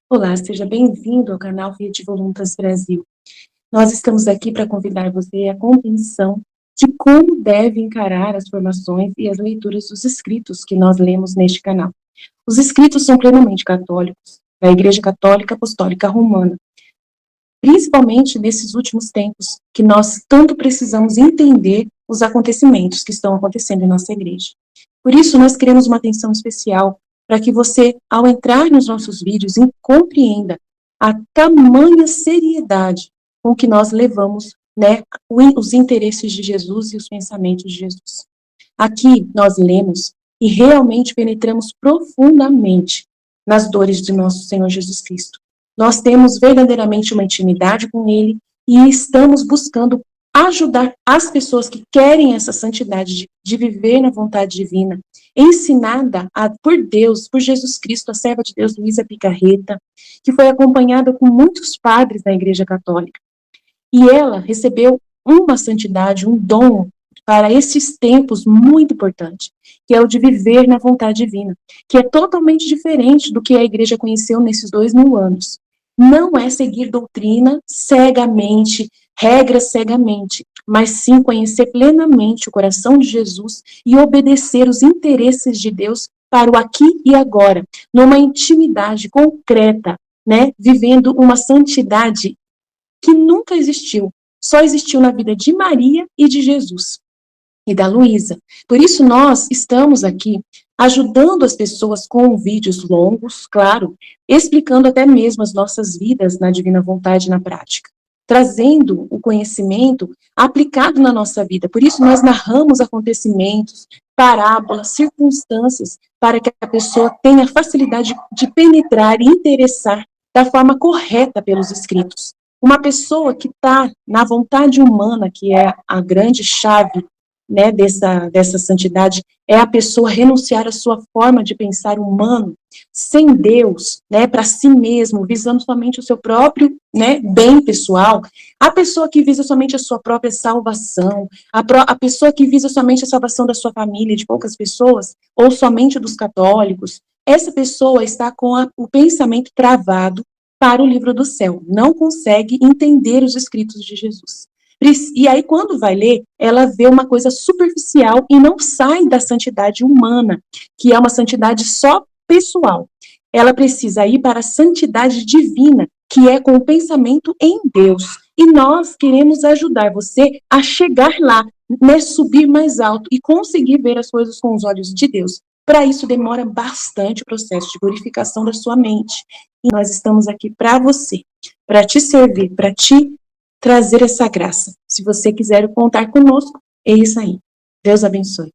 Olá, seja bem-vindo ao canal Rede Voluntas Brasil. Nós estamos aqui para convidar você à compreensão de como deve encarar as formações e as leituras dos escritos que nós lemos neste canal. Os escritos são plenamente católicos, da Igreja Católica Apostólica Romana, principalmente nesses últimos tempos, que nós tanto precisamos entender os acontecimentos que estão acontecendo em nossa igreja. Por isso, nós queremos uma atenção especial para que você, ao entrar nos nossos vídeos, compreenda a tamanha seriedade com que nós levamos, né, os interesses de Jesus e os pensamentos de Jesus. Aqui nós lemos e realmente penetramos profundamente nas dores de nosso Senhor Jesus Cristo. Nós temos verdadeiramente uma intimidade com Ele e estamos buscando ajudar as pessoas que querem essa santidade de viver na vontade divina, ensinada por Deus, por Jesus Cristo, a serva de Deus, Luísa Picarreta, que foi acompanhada com muitos padres da Igreja Católica. E ela recebeu uma santidade, um dom para esses tempos muito importante, que é o de viver na vontade divina, que é totalmente diferente do que a igreja conheceu nesses 2000 anos. Não é seguir doutrina cegamente, regras cegamente, mas sim conhecer plenamente o coração de Jesus e obedecer os interesses de Deus para o aqui e agora, numa intimidade concreta, né, vivendo uma santidade que nunca existiu, só existiu na vida de Maria e de Jesus e da Luísa. Por isso nós estamos aqui ajudando as pessoas com vídeos longos, claro, explicando até mesmo as nossas vidas na divina vontade na prática, trazendo o conhecimento aplicado na nossa vida. Por isso nós narramos acontecimentos, parábolas, circunstâncias, para que a pessoa tenha facilidade de penetrar e interessar da forma correta pelos escritos. Uma pessoa que está na vontade humana, que é a grande chave, né, dessa santidade, é a pessoa renunciar à sua forma de pensar humano, sem Deus, né, para si mesmo, visando somente o seu próprio, né, bem pessoal. A pessoa que visa somente a sua própria salvação, a pessoa que visa somente a salvação da sua família, de poucas pessoas, ou somente dos católicos, essa pessoa está com o pensamento travado para o livro do céu, não consegue entender os escritos de Jesus. E aí, quando vai ler, ela vê uma coisa superficial e não sai da santidade humana, que é uma santidade só pessoal. Ela precisa ir para a santidade divina, que é com o pensamento em Deus. E nós queremos ajudar você a chegar lá, né, subir mais alto e conseguir ver as coisas com os olhos de Deus. Para isso, demora bastante o processo de purificação da sua mente. E nós estamos aqui para você, para te servir, para te trazer essa graça. Se você quiser contar conosco, é isso aí. Deus abençoe.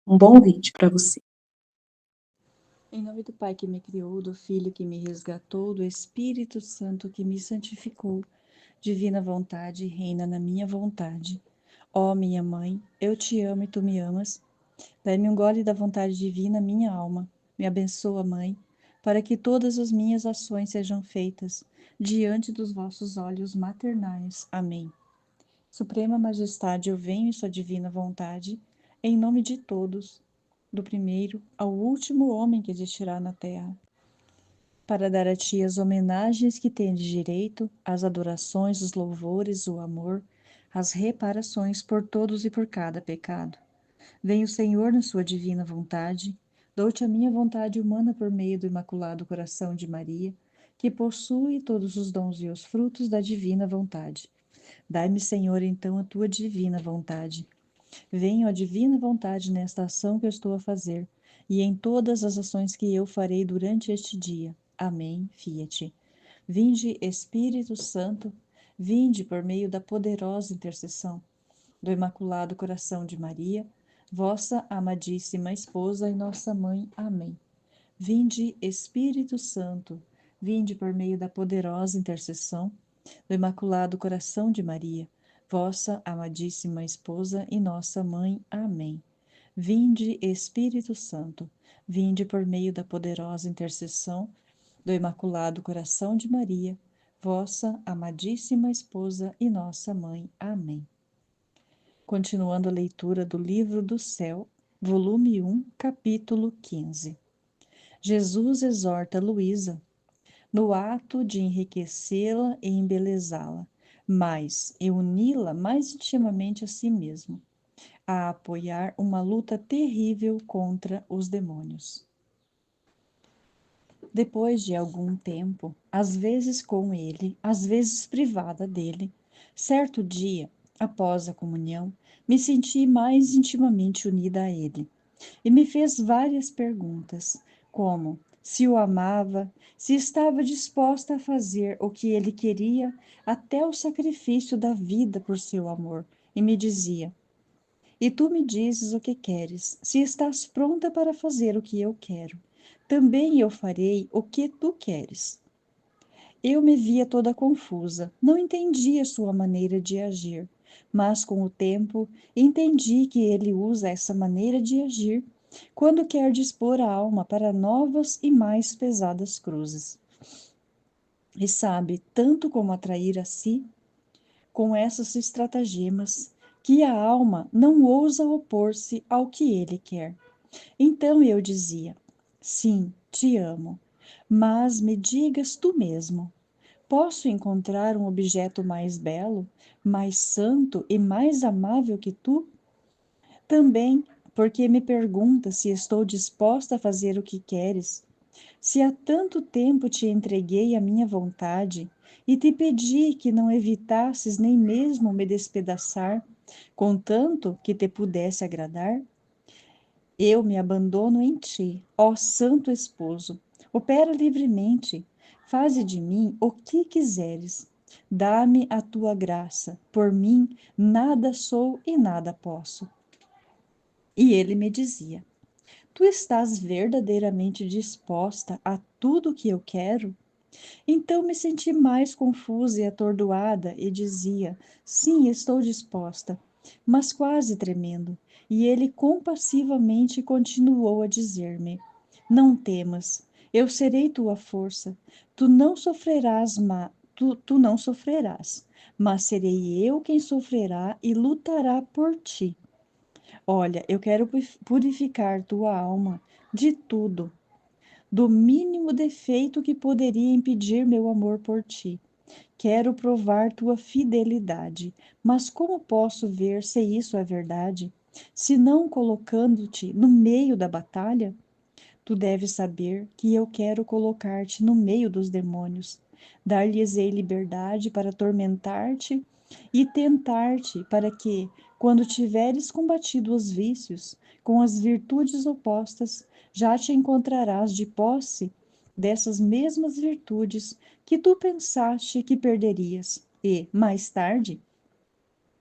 Um bom vídeo para você. Em nome do Pai que me criou, do Filho que me resgatou, do Espírito Santo que me santificou, divina vontade, reina na minha vontade. Ó minha mãe, eu te amo e tu me amas. Dai-me um gole da vontade divina, minha alma. Me abençoa, Mãe, para que todas as minhas ações sejam feitas diante dos vossos olhos maternais. Amém. Suprema Majestade, eu venho em sua divina vontade, em nome de todos, do primeiro ao último homem que existirá na terra, para dar a ti as homenagens que tendes direito, as adorações, os louvores, o amor, as reparações por todos e por cada pecado. Vem o Senhor na sua divina vontade, dou-te a minha vontade humana por meio do Imaculado Coração de Maria, que possui todos os dons e os frutos da divina vontade. Dai-me, Senhor, então a tua divina vontade. Venho a divina vontade nesta ação que eu estou a fazer, e em todas as ações que eu farei durante este dia. Amém. Fiat. Vinde, Espírito Santo, vinde por meio da poderosa intercessão do Imaculado Coração de Maria, vossa amadíssima esposa e nossa mãe. Amém. Vinde, Espírito Santo, vinde por meio da poderosa intercessão do Imaculado Coração de Maria, vossa amadíssima esposa e nossa mãe. Amém. Vinde, Espírito Santo, vinde por meio da poderosa intercessão do Imaculado Coração de Maria, vossa amadíssima esposa e nossa mãe. Amém. continuando a leitura do Livro do Céu, volume 1, capítulo 15. Jesus exorta Luísa no ato de enriquecê-la e embelezá-la, mas e uni-la mais intimamente a si mesmo, a apoiar uma luta terrível contra os demônios. Depois de algum tempo, às vezes com ele, às vezes privada dele, certo dia, após a comunhão, me senti mais intimamente unida a ele e me fez várias perguntas, como se o amava, se estava disposta a fazer o que ele queria, até o sacrifício da vida por seu amor, e me dizia: E tu me dizes o que queres, se estás pronta para fazer o que eu quero, também eu farei o que tu queres. Eu me via toda confusa, não entendia sua maneira de agir, mas com o tempo entendi que ele usa essa maneira de agir quando quer dispor a alma para novas e mais pesadas cruzes. E sabe tanto como atrair a si, com essas estratagemas, que a alma não ousa opor-se ao que ele quer. Então eu dizia: sim, te amo, mas me digas tu mesmo. Posso encontrar um objeto mais belo, mais santo e mais amável que tu? Também porque me perguntas se estou disposta a fazer o que queres, se há tanto tempo te entreguei a minha vontade e te pedi que não evitasses nem mesmo me despedaçar, contanto que te pudesse agradar? Eu me abandono em ti, ó Santo Esposo. Opera livremente, faze de mim o que quiseres. Dá-me a tua graça. Por mim, nada sou e nada posso. E ele me dizia: Tu estás verdadeiramente disposta a tudo o que eu quero? Então me senti mais confusa e atordoada e dizia: Sim, estou disposta, mas quase tremendo. E ele compassivamente continuou a dizer-me: Não temas, eu serei tua força. Tu não sofrerás, mas serei eu quem sofrerá e lutará por ti. Olha, eu quero purificar tua alma de tudo, do mínimo defeito que poderia impedir meu amor por ti. Quero provar tua fidelidade, mas como posso ver se isso é verdade, se não colocando-te no meio da batalha? Tu deves saber que eu quero colocar-te no meio dos demônios, dar-lhes-ei liberdade para atormentar-te e tentar-te, para que, quando tiveres combatido os vícios com as virtudes opostas, já te encontrarás de posse dessas mesmas virtudes que tu pensaste que perderias, e, mais tarde,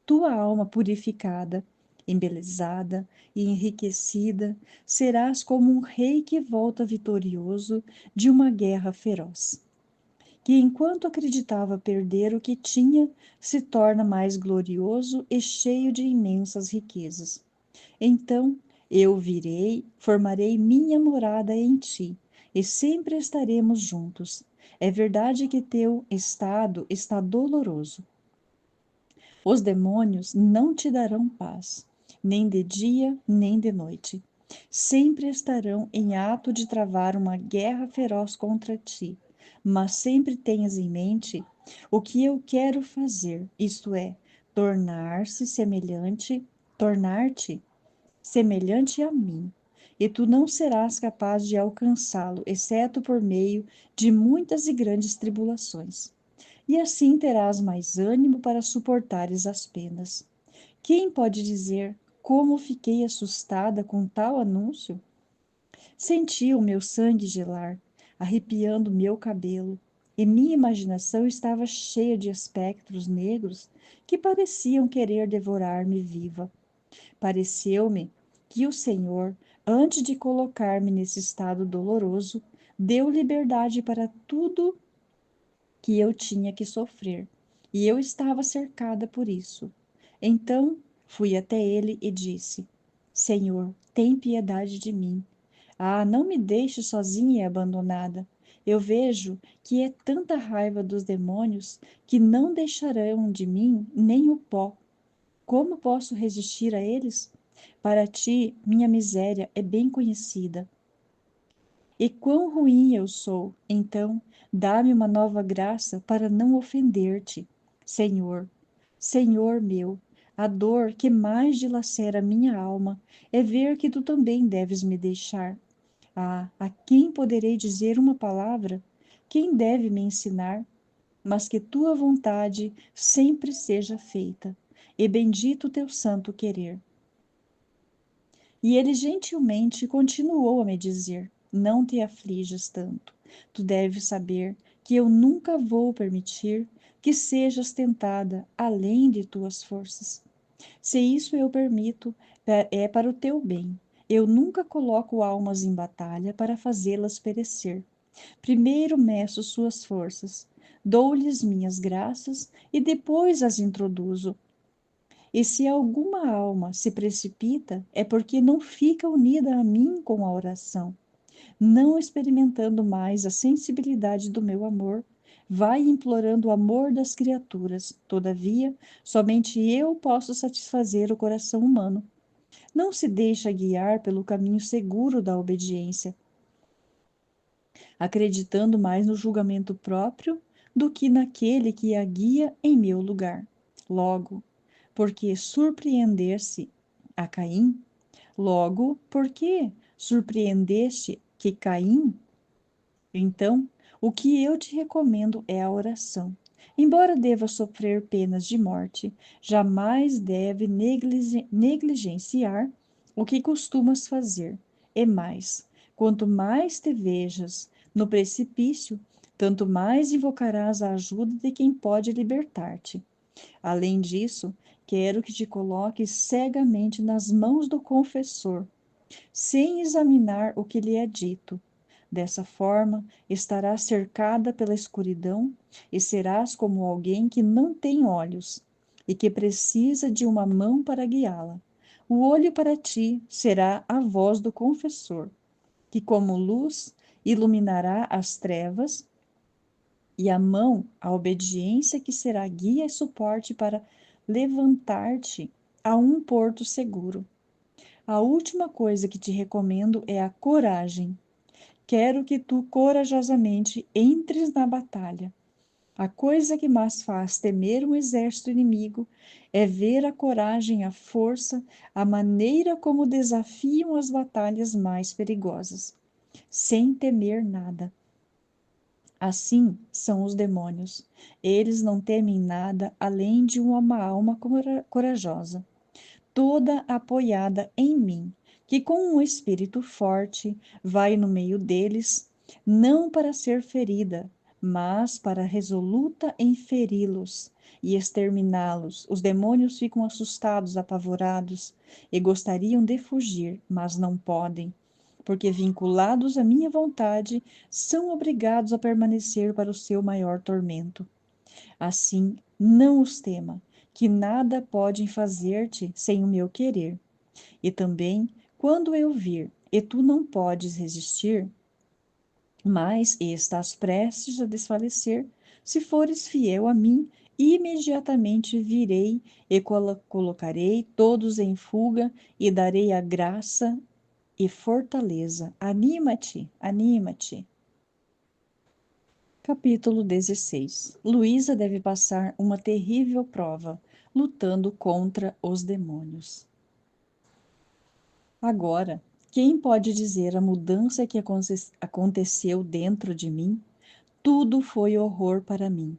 tua alma purificada, embelezada e enriquecida, serás como um rei que volta vitorioso de uma guerra feroz, que enquanto acreditava perder o que tinha, se torna mais glorioso e cheio de imensas riquezas. Então eu virei, formarei minha morada em ti, e sempre estaremos juntos. É verdade que teu estado está doloroso. Os demônios não te darão paz, nem de dia, nem de noite. Sempre estarão em ato de travar uma guerra feroz contra ti, mas sempre tenhas em mente o que eu quero fazer, isto é, tornar-te semelhante a mim, e tu não serás capaz de alcançá-lo, exceto por meio de muitas e grandes tribulações. E assim terás mais ânimo para suportares as penas. Quem pode dizer como fiquei assustada com tal anúncio? Senti o meu sangue gelar, arrepiando meu cabelo, e minha imaginação estava cheia de espectros negros que pareciam querer devorar-me viva. Pareceu-me que o Senhor, antes de colocar-me nesse estado doloroso, deu liberdade para tudo que eu tinha que sofrer, e eu estava cercada por isso. Então fui até ele e disse: Senhor, tem piedade de mim. Ah, não me deixe sozinha e abandonada. Eu vejo que é tanta raiva dos demônios que não deixarão de mim nem o pó. Como posso resistir a eles? Para ti, minha miséria é bem conhecida. E quão ruim eu sou, então, dá-me uma nova graça para não ofender-te, Senhor. Senhor meu, a dor que mais dilacera minha alma é ver que tu também deves me deixar. Ah, a quem poderei dizer uma palavra? Quem deve me ensinar? Mas que tua vontade sempre seja feita, e bendito o teu santo querer. E ele gentilmente continuou a me dizer: Não te aflijas tanto. Tu deves saber que eu nunca vou permitir que sejas tentada além de tuas forças. Se isso eu permito, é para o teu bem. Eu nunca coloco almas em batalha para fazê-las perecer. Primeiro meço suas forças, dou-lhes minhas graças e depois as introduzo. E se alguma alma se precipita, é porque não fica unida a mim com a oração, não experimentando mais a sensibilidade do meu amor, vai implorando o amor das criaturas. Todavia, somente eu posso satisfazer o coração humano. Não se deixa guiar pelo caminho seguro da obediência, acreditando mais no julgamento próprio do que naquele que a guia em meu lugar. Logo, porque surpreender-se a Caim, logo, porque surpreendeste que Caim, então, o que eu te recomendo é a oração. Embora deva sofrer penas de morte, jamais deve negligenciar o que costumas fazer. E mais, quanto mais te vejas no precipício, tanto mais invocarás a ajuda de quem pode libertar-te. Além disso, quero que te coloques cegamente nas mãos do confessor, sem examinar o que lhe é dito. Dessa forma, estarás cercada pela escuridão e serás como alguém que não tem olhos e que precisa de uma mão para guiá-la. O olho para ti será a voz do confessor, que, como luz, iluminará as trevas, e a mão, a obediência, que será guia e suporte para levantar-te a um porto seguro. A última coisa que te recomendo é a coragem. Quero que tu corajosamente entres na batalha. A coisa que mais faz temer um exército inimigo é ver a coragem, a força, a maneira como desafiam as batalhas mais perigosas, sem temer nada. Assim são os demônios. Eles não temem nada além de uma alma corajosa, toda apoiada em mim, que com um espírito forte vai no meio deles, não para ser ferida, mas para resoluta em feri-los e exterminá-los. Os demônios ficam assustados, apavorados e gostariam de fugir, mas não podem, porque vinculados à minha vontade, são obrigados a permanecer para o seu maior tormento. Assim, não os tema, que nada podem fazer-te sem o meu querer. E também, quando eu vir, e tu não podes resistir, mas estás prestes a desfalecer, se fores fiel a mim, imediatamente virei e colocarei todos em fuga e darei a graça e fortaleza. Anima-te, anima-te. Capítulo 16. Luísa deve passar uma terrível prova, lutando contra os demônios. Agora, quem pode dizer a mudança que aconteceu dentro de mim? Tudo foi horror para mim.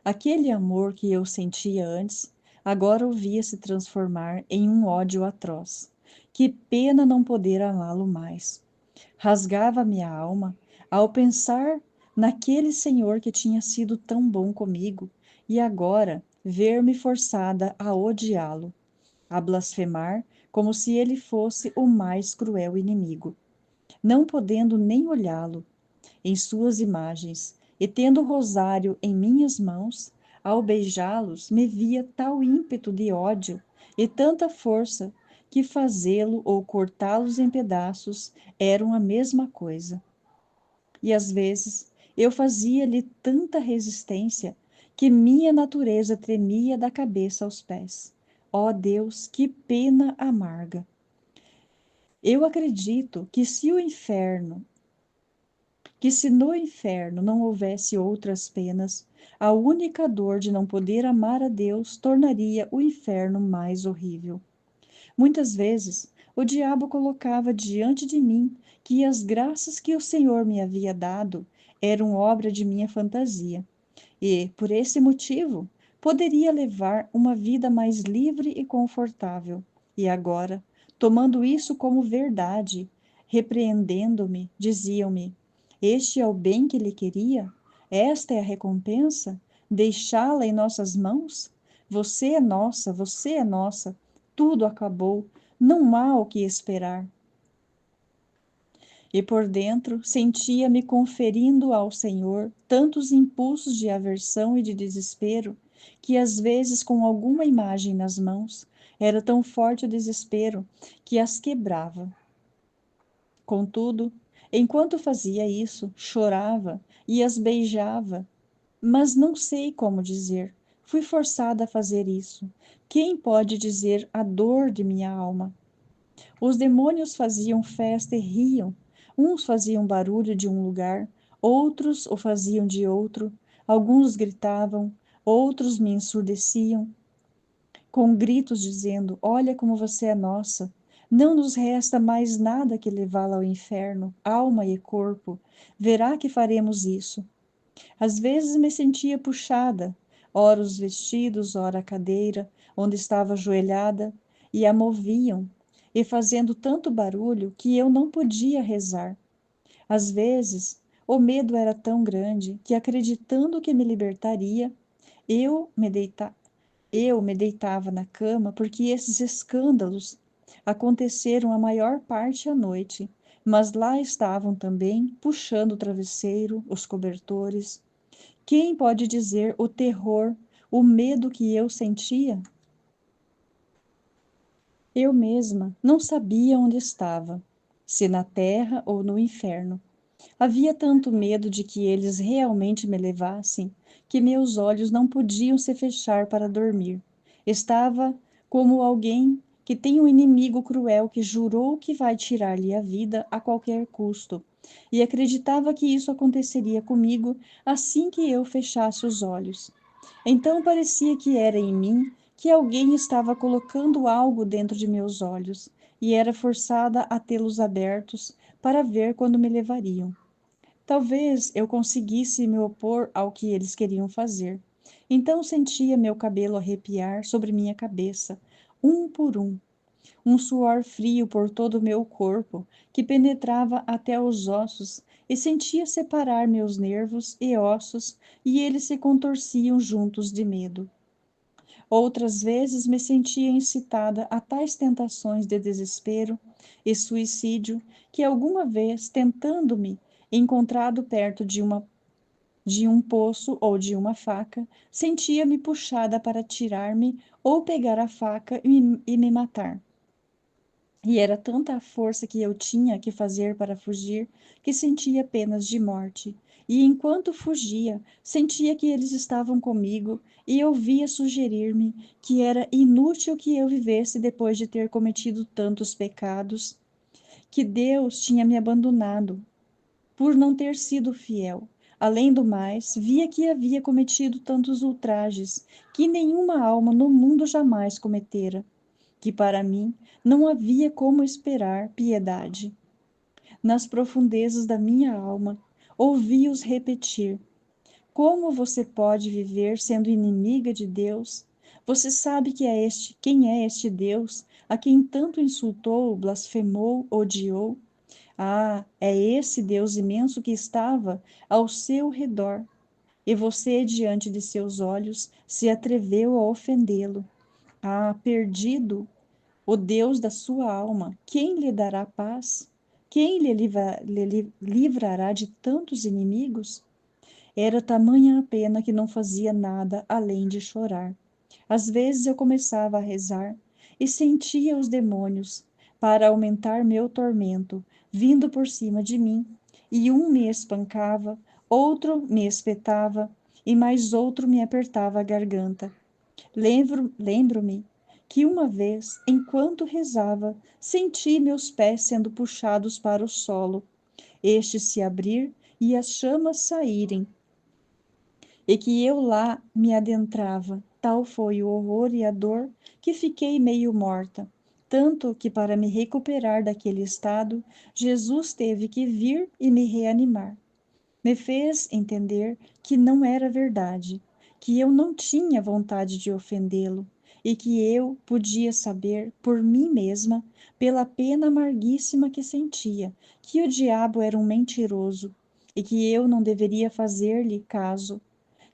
Aquele amor que eu sentia antes, agora o via se transformar em um ódio atroz. Que pena não poder amá-lo mais. Rasgava minha alma ao pensar naquele senhor que tinha sido tão bom comigo e agora ver-me forçada a odiá-lo, a blasfemar como se ele fosse o mais cruel inimigo, não podendo nem olhá-lo em suas imagens e tendo o rosário em minhas mãos, ao beijá-los me via tal ímpeto de ódio e tanta força que fazê-lo ou cortá-los em pedaços eram a mesma coisa. E às vezes eu fazia-lhe tanta resistência que minha natureza tremia da cabeça aos pés. Ó Deus, que pena amarga! Eu acredito que se no inferno não houvesse outras penas, a única dor de não poder amar a Deus tornaria o inferno mais horrível. Muitas vezes, o diabo colocava diante de mim que as graças que o Senhor me havia dado eram obra de minha fantasia, e, por esse motivo, poderia levar uma vida mais livre e confortável. E agora, tomando isso como verdade, repreendendo-me, diziam-me: Este é o bem que ele queria? Esta é a recompensa? Deixá-la em nossas mãos? Você é nossa, tudo acabou, não há o que esperar. E por dentro sentia-me conferindo ao Senhor tantos impulsos de aversão e de desespero, que às vezes, com alguma imagem nas mãos, era tão forte o desespero que as quebrava. Contudo, enquanto fazia isso, chorava e as beijava, mas não sei como dizer. Fui forçada a fazer isso. Quem pode dizer a dor de minha alma? Os demônios faziam festa e riam. Uns faziam barulho de um lugar, outros o faziam de outro. Alguns gritavam, outros me ensurdeciam, com gritos dizendo: Olha como você é nossa. Não nos resta mais nada que levá-la ao inferno, alma e corpo. Verá que faremos isso. Às vezes me sentia puxada, ora os vestidos, ora a cadeira, onde estava ajoelhada, e a moviam, e fazendo tanto barulho que eu não podia rezar. Às vezes, o medo era tão grande que, acreditando que me libertaria, eu me, deita... eu me deitava na cama, porque esses escândalos aconteceram a maior parte à noite, mas lá estavam também, puxando o travesseiro, os cobertores. Quem pode dizer o terror, o medo que eu sentia? Eu mesma não sabia onde estava, se na terra ou no inferno. Havia tanto medo de que eles realmente me levassem, que meus olhos não podiam se fechar para dormir. Estava como alguém que tem um inimigo cruel que jurou que vai tirar-lhe a vida a qualquer custo, e acreditava que isso aconteceria comigo assim que eu fechasse os olhos. Então parecia que era em mim que alguém estava colocando algo dentro de meus olhos, e era forçada a tê-los abertos para ver quando me levariam. Talvez eu conseguisse me opor ao que eles queriam fazer. Então sentia meu cabelo arrepiar sobre minha cabeça, um por um suor frio por todo o meu corpo, que penetrava até os ossos, e sentia separar meus nervos e ossos, e eles se contorciam juntos de medo. Outras vezes me sentia incitada a tais tentações de desespero e suicídio que alguma vez, tentando-me, encontrado perto de um poço ou de uma faca, sentia-me puxada para tirar-me ou pegar a faca e me matar. E era tanta a força que eu tinha que fazer para fugir, que sentia penas de morte. E enquanto fugia, sentia que eles estavam comigo e ouvia sugerir-me que era inútil que eu vivesse depois de ter cometido tantos pecados, que Deus tinha me abandonado por não ter sido fiel. Além do mais, via que havia cometido tantos ultrajes que nenhuma alma no mundo jamais cometera, que para mim não havia como esperar piedade. Nas profundezas da minha alma, ouvi-os repetir: Como você pode viver sendo inimiga de Deus? Você sabe que quem é este Deus a quem tanto insultou, blasfemou, odiou? Ah, é esse Deus imenso que estava ao seu redor, e você, diante de seus olhos, se atreveu a ofendê-lo. Ah, perdido, o Deus da sua alma, quem lhe dará paz? Quem lhe livrará de tantos inimigos? Era tamanha a pena que não fazia nada além de chorar. Às vezes eu começava a rezar e sentia os demônios, para aumentar meu tormento, vindo por cima de mim, e um me espancava, outro me espetava, e mais outro me apertava a garganta. Lembro-me que uma vez, enquanto rezava, senti meus pés sendo puxados para o solo, este se abrir e as chamas saírem, e que eu lá me adentrava. Tal foi o horror e a dor que fiquei meio morta. Tanto que, para me recuperar daquele estado, Jesus teve que vir e me reanimar. Me fez entender que não era verdade, que eu não tinha vontade de ofendê-lo e que eu podia saber por mim mesma, pela pena amarguíssima que sentia, que o diabo era um mentiroso e que eu não deveria fazer-lhe caso,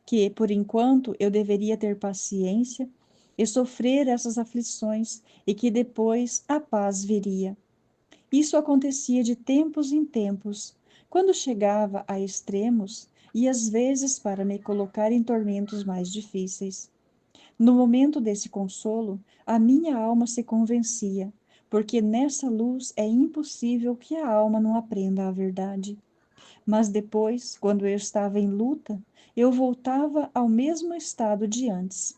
que, por enquanto, eu deveria ter paciência e sofrer essas aflições e que depois a paz viria. Isso acontecia de tempos em tempos, quando chegava a extremos e às vezes para me colocar em tormentos mais difíceis. No momento desse consolo, a minha alma se convencia, porque nessa luz é impossível que a alma não aprenda a verdade. Mas depois, quando eu estava em luta, eu voltava ao mesmo estado de antes.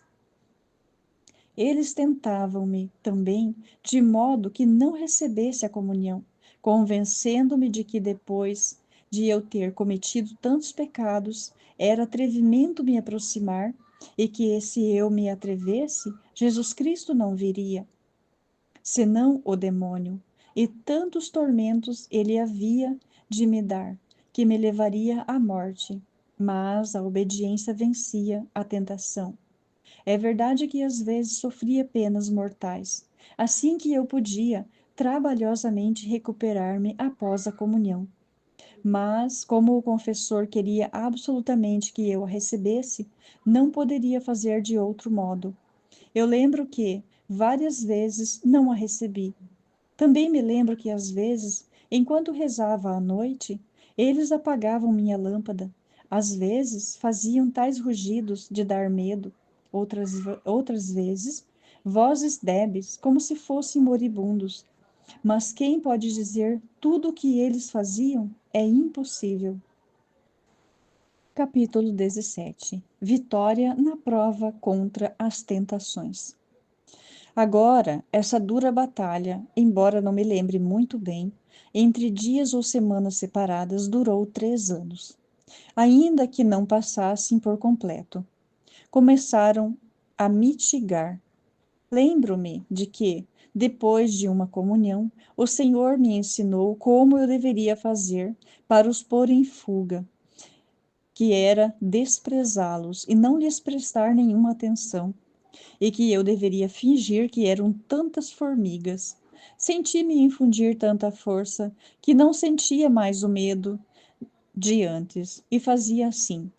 Eles tentavam-me também, de modo que não recebesse a comunhão, convencendo-me de que depois de eu ter cometido tantos pecados, era atrevimento me aproximar e que se eu me atrevesse, Jesus Cristo não viria, senão o demônio, e tantos tormentos ele havia de me dar, que me levaria à morte. Mas a obediência vencia a tentação. É verdade que às vezes sofria penas mortais, assim que eu podia trabalhosamente recuperar-me após a comunhão. Mas, como o confessor queria absolutamente que eu a recebesse, não poderia fazer de outro modo. Eu lembro que, várias vezes, não a recebi. Também me lembro que, às vezes, enquanto rezava à noite, eles apagavam minha lâmpada. Às vezes, faziam tais rugidos de dar medo. Outras vezes, vozes débeis, como se fossem moribundos. Mas quem pode dizer tudo o que eles faziam? É impossível. Capítulo 17. Vitória na prova contra as tentações. Agora, essa dura batalha, embora não me lembre muito bem, entre dias ou semanas separadas, durou 3 anos, ainda que não passassem por completo. Começaram a mitigar. Lembro-me de que, depois de uma comunhão, o Senhor me ensinou como eu deveria fazer para os pôr em fuga, que era desprezá-los e não lhes prestar nenhuma atenção, e que eu deveria fingir que eram tantas formigas. Senti-me infundir tanta força que não sentia mais o medo de antes, e fazia assim.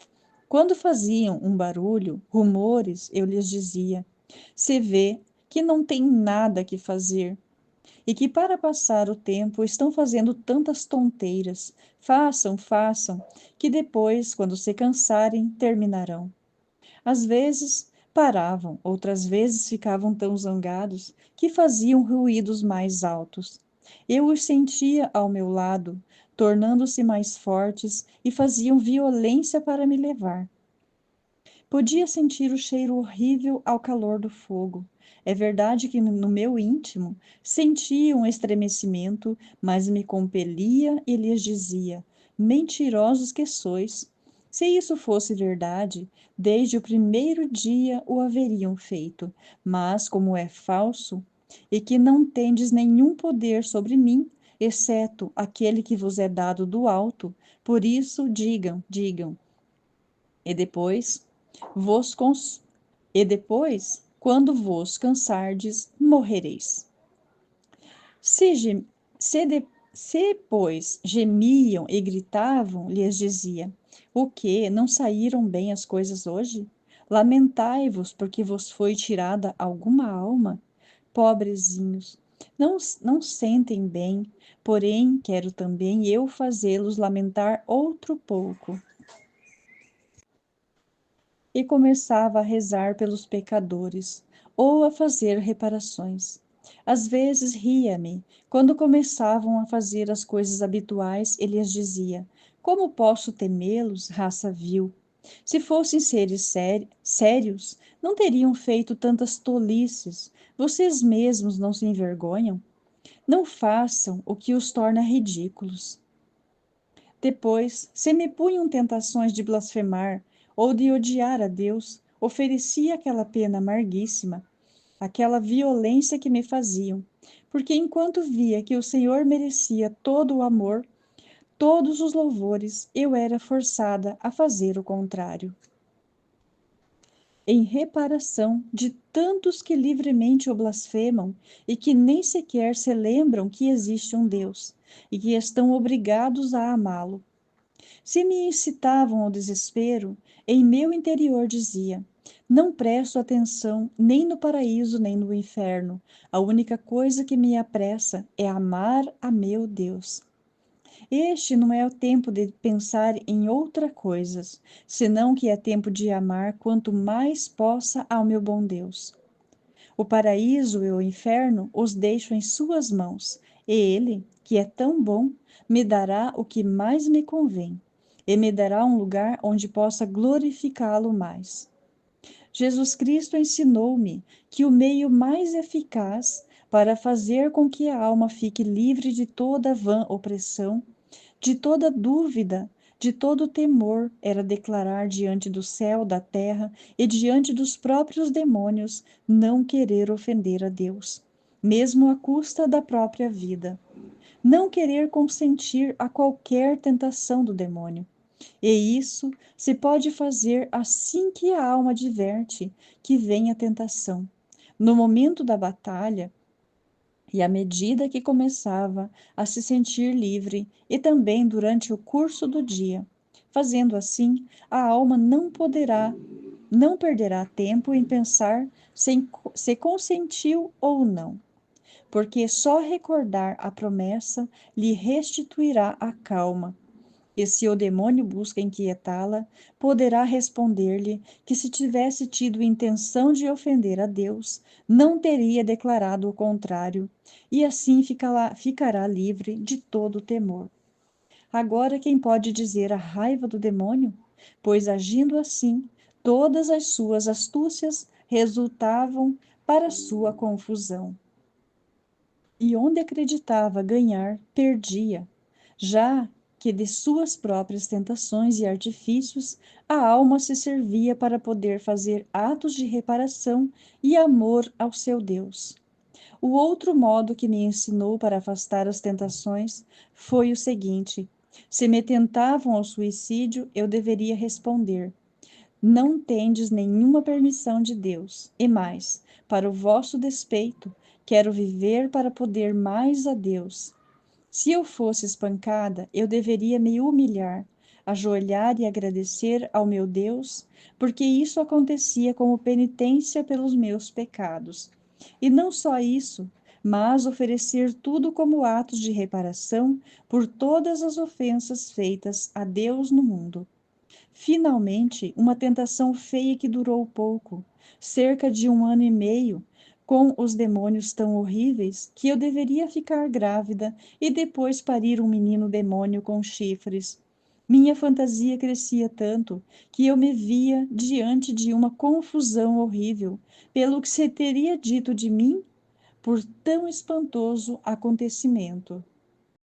Quando faziam um barulho, rumores, eu lhes dizia: se vê que não tem nada que fazer, e que para passar o tempo estão fazendo tantas tonteiras. Façam, façam, que depois, quando se cansarem, terminarão. Às vezes paravam, outras vezes ficavam tão zangados que faziam ruídos mais altos. Eu os sentia ao meu lado, tornando-se mais fortes e faziam violência para me levar. Podia sentir o cheiro horrível ao calor do fogo. É verdade que no meu íntimo sentia um estremecimento, mas me compelia e lhes dizia: mentirosos que sois! Se isso fosse verdade, desde o primeiro dia o haveriam feito, mas como é falso, e que não tendes nenhum poder sobre mim, exceto aquele que vos é dado do alto, por isso digam, digam. E depois, vos cons... e depois, quando vos cansardes, morrereis. Se, gem... se, pois, gemiam e gritavam, lhes dizia: o que, não saíram bem as coisas hoje? Lamentai-vos porque vos foi tirada alguma alma? Pobrezinhos, não sentem bem, porém quero também eu fazê-los lamentar outro pouco. E começava a rezar pelos pecadores, ou a fazer reparações. Às vezes ria-me, quando começavam a fazer as coisas habituais, ele lhes dizia: como posso temê-los, raça vil? Se fossem seres sérios, não teriam feito tantas tolices, Vocês mesmos não se envergonham? Não façam o que os torna ridículos. Depois, se me punham tentações de blasfemar ou de odiar a Deus, oferecia aquela pena amarguíssima, aquela violência que me faziam, porque enquanto via que o Senhor merecia todo o amor, todos os louvores, eu era forçada a fazer o contrário. Em reparação de tantos que livremente o blasfemam e que nem sequer se lembram que existe um Deus e que estão obrigados a amá-lo. Se me incitavam ao desespero, em meu interior dizia: não presto atenção nem no paraíso nem no inferno. A única coisa que me apressa é amar a meu Deus. Este não é o tempo de pensar em outra coisa, senão que é tempo de amar quanto mais possa ao meu bom Deus. O paraíso e o inferno os deixo em suas mãos, e ele, que é tão bom, me dará o que mais me convém, e me dará um lugar onde possa glorificá-lo mais. Jesus Cristo ensinou-me que o meio mais eficaz para fazer com que a alma fique livre de toda vã opressão, de toda dúvida, de todo temor, era declarar diante do céu, da terra e diante dos próprios demônios não querer ofender a Deus, mesmo à custa da própria vida. Não querer consentir a qualquer tentação do demônio. E isso se pode fazer assim que a alma adverte que vem a tentação. No momento da batalha, e à medida que começava a se sentir livre, e também durante o curso do dia. Fazendo assim, a alma não perderá tempo em pensar se consentiu ou não, porque só recordar a promessa lhe restituirá a calma. E se o demônio busca inquietá-la, poderá responder-lhe que se tivesse tido intenção de ofender a Deus, não teria declarado o contrário, e assim ficará livre de todo temor. Agora, quem pode dizer a raiva do demônio? Pois agindo assim, todas as suas astúcias resultavam para sua confusão. E onde acreditava ganhar, perdia, já que de suas próprias tentações e artifícios a alma se servia para poder fazer atos de reparação e amor ao seu Deus. O outro modo que me ensinou para afastar as tentações foi o seguinte: se me tentavam ao suicídio, eu deveria responder: não tendes nenhuma permissão de Deus. E mais, para o vosso despeito, quero viver para poder mais a Deus. Se eu fosse espancada, eu deveria me humilhar, ajoelhar e agradecer ao meu Deus, porque isso acontecia como penitência pelos meus pecados. E não só isso, mas oferecer tudo como atos de reparação por todas as ofensas feitas a Deus no mundo. Finalmente, uma tentação feia que durou pouco, cerca de 1 ano e meio, com os demônios tão horríveis que eu deveria ficar grávida e depois parir um menino demônio com chifres. Minha fantasia crescia tanto que eu me via diante de uma confusão horrível, pelo que se teria dito de mim por tão espantoso acontecimento.